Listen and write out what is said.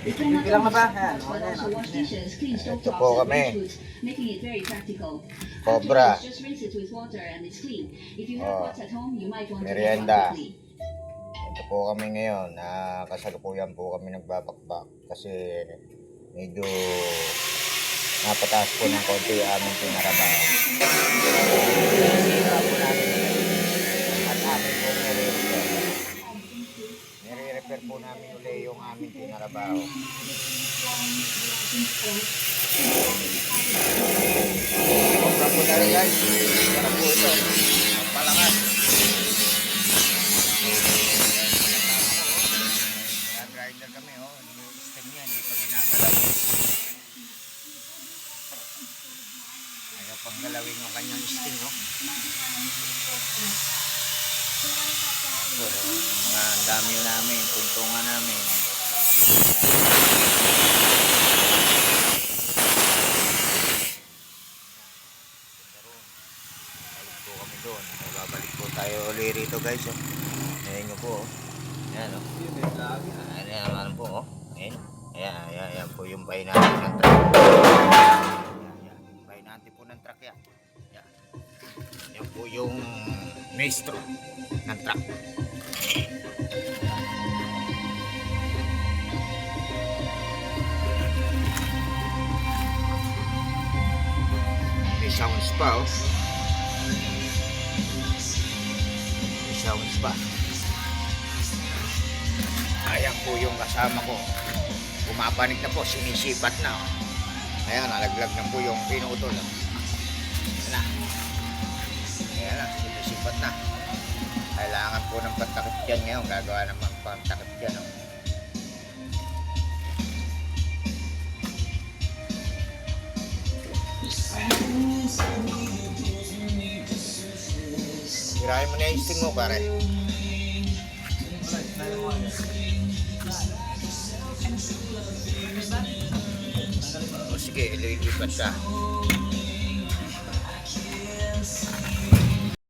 Bilang na ba? Yan. Ito po kami. Cobra. Merienda. Ito po kami ngayon. Kasalukuyan po kami nagbabakbak kasi medyo napataas po ng konti yung aming pinarabaho. Sira po namin at amin po nire-repair po namin ulit yung aming pinarabaho. Cobra po na rin guys. Para po ito. Palangan. Kaya grinder kami oh. Yung stem niya hindi pa ginagalaw. Ayaw pang galawin yung kanyang stem no. So, mga dami namin, tuntungan namin. Balik po kami doon. Babalik po tayo ulit rito guys. Oh. Ayan nyo po. Oh. Ayan o. Oh. Ayan naman po. Oh. Ayan. Ayan po yung bahay natin ng truck. Ayan. Bahay natin po ng truck yan. Ayan po yung maestro ng truck. May sounds pa oh. May sounds pa. Ayan po yung kasama ko. Pumapanik na po, sinisipat na oh. Ayan, nalaglag na po yung pinutol oh. Ayan na. Ayan na, sinisipat na. Kailangan po ng pantakip dyan ngayon. Gagawa naman pantakip dyan oh. Sirahin mo na yung sting mo pare. O sige, ililipat ka.